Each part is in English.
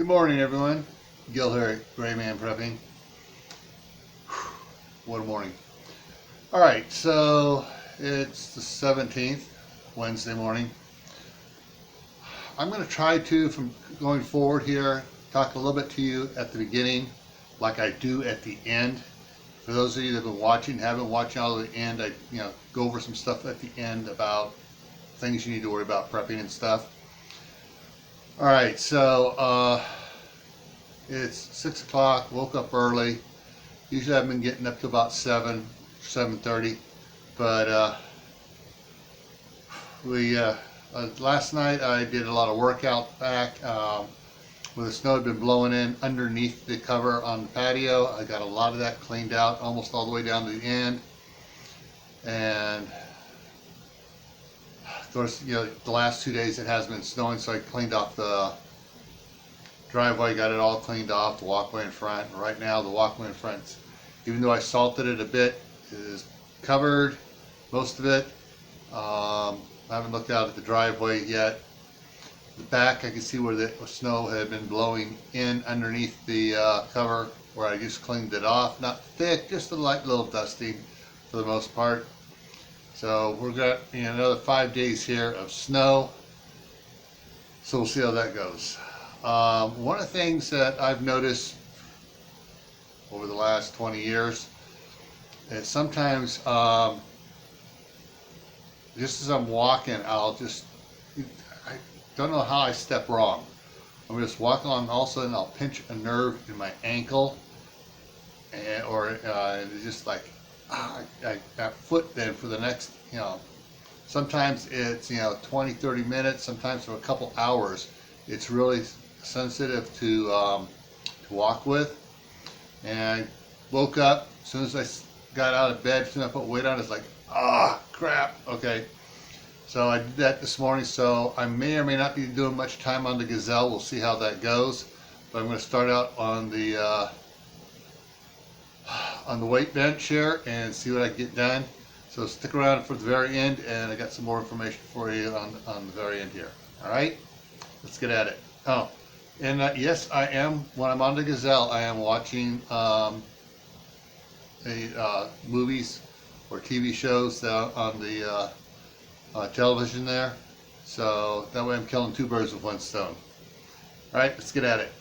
Good morning, everyone. Gil here at Gray Man Prepping. What a morning. All right, so it's the 17th, Wednesday morning. I'm going to try to, from going forward here, talk a little bit to you at the beginning, like I do at the end. For those of you that have been watching, haven't watched all the end, I go over some stuff at the end about things you need to worry about prepping and stuff. All right, so it's 6 o'clock. Woke up early. Usually I've been getting up to about 7:30, but last night I did a lot of workout back. Where the snow had been blowing in underneath the cover on the patio. I got a lot of that cleaned out, almost all the way down to the end. And of course, the last 2 days it has been snowing, so I cleaned off the driveway, got it all cleaned off, the walkway in front. And right now the walkway in front, even though I salted it a bit, is covered, most of it. I haven't looked out at the driveway yet. The back, I can see where the snow had been blowing in underneath the cover, where I just cleaned it off. Not thick, just a light little dusting for the most part. So we've got another 5 days here of snow, so we'll see how that goes. One of the things that I've noticed over the last 20 years is sometimes just as I'm walking, I don't know how I step wrong. I'm just walking along, all of a sudden I'll pinch a nerve in my ankle, or it's just like that foot then for the next, sometimes it's 20-30 minutes, sometimes for a couple hours. It's really sensitive to walk with. And I woke up, as soon as I got out of bed, as soon as I put weight on, it's like, crap. Okay, so I did that this morning. So I may or may not be doing much time on the Gazelle. We'll see how that goes. But I'm going to start out on the weight bench here and see what I get done. So stick around for the very end, and I got some more information for you on the very end here. All right, let's get at it. Oh, and yes, I am, when I'm on the Gazelle, I am watching movies or TV shows on the television there. So that way I'm killing two birds with one stone. All right, let's get at it.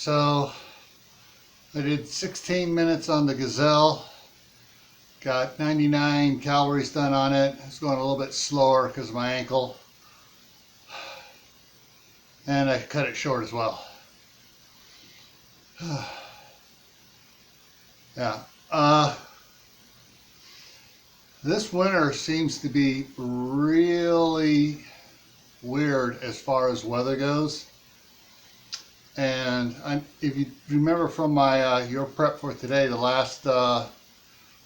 So I did 16 minutes on the Gazelle. Got 99 calories done on it. It's going a little bit slower because of my ankle. And I cut it short as well. Yeah. This winter seems to be really weird as far as weather goes. And if you remember from my your prep for today, the last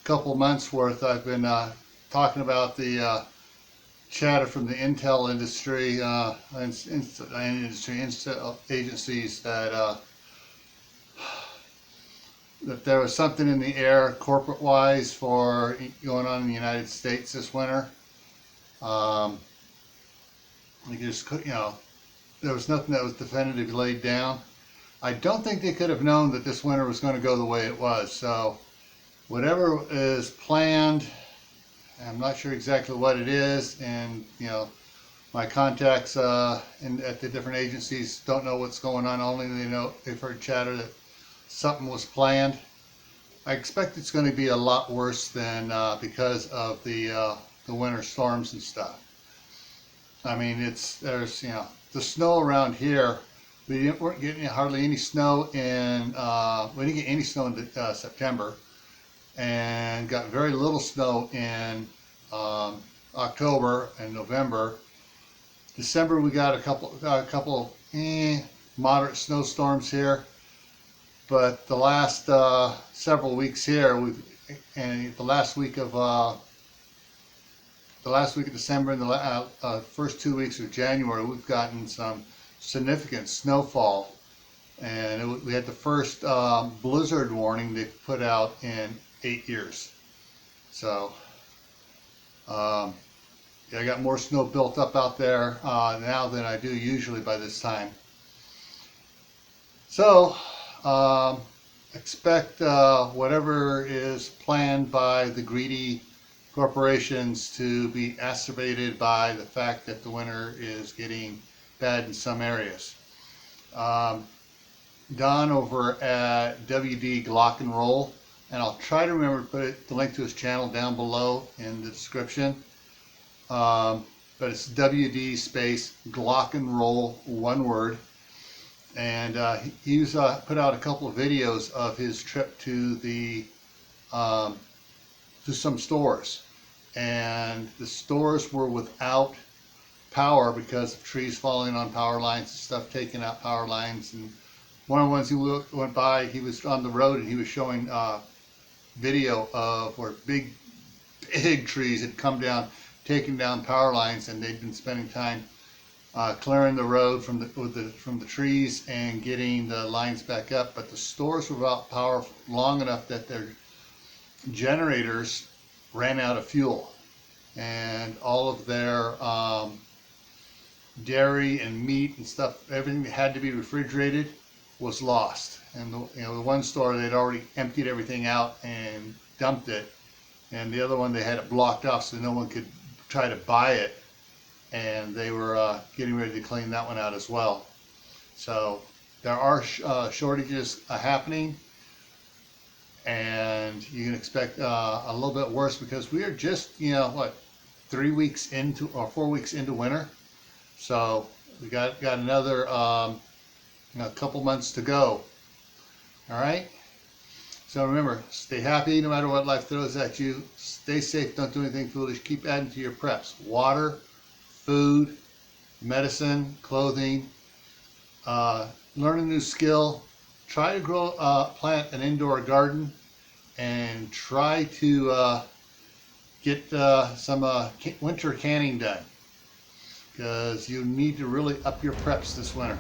couple months worth, I've been talking about the chatter from the intel industry agencies that that there was something in the air corporate wise for going on in the United States this winter. There was nothing that was definitively laid down. I don't think they could have known that this winter was going to go the way it was. So whatever is planned, I'm not sure exactly what it is, and my contacts at the different agencies don't know what's going on. Only they've heard chatter that something was planned. I expect it's going to be a lot worse than because of the winter storms and stuff. I mean, there's the snow around here. We weren't getting hardly any snow in we didn't get any snow in September, and got very little snow in October and November. December we got a couple moderate snowstorms here, but the last several weeks here, the last week of December and the first 2 weeks of January, we've gotten some significant snowfall, and we had the first blizzard warning they put out in 8 years. So yeah, I got more snow built up out there now than I do usually by this time. So expect whatever is planned by the greedy corporations to be exacerbated by the fact that the winter is getting bad in some areas. Don over at WD Glock and Roll, and I'll try to remember to put the link to his channel down below in the description. But it's WD space Glock and Roll, one word. And he's put out a couple of videos of his trip to the to some stores, and the stores were without power because of trees falling on power lines and stuff, taking out power lines. And one of the ones he went by, he was on the road and he was showing video of where big trees had come down, taking down power lines, and they'd been spending time clearing the road from the trees and getting the lines back up. But the stores were without power long enough that their generators ran out of fuel, and all of their dairy and meat and stuff, everything that had to be refrigerated, was lost. And the one store, they'd already emptied everything out and dumped it, and the other one, they had it blocked off so no one could try to buy it, and they were getting ready to clean that one out as well. So there are shortages happening, and you can expect a little bit worse because we are just 3 weeks into or 4 weeks into winter. So we got another couple months to go. All right. So remember, stay happy no matter what life throws at you. Stay safe. Don't do anything foolish. Keep adding to your preps: water, food, medicine, clothing. Learn a new skill. Try to plant an indoor garden, and try to get some winter canning done, because you need to really up your preps this winter.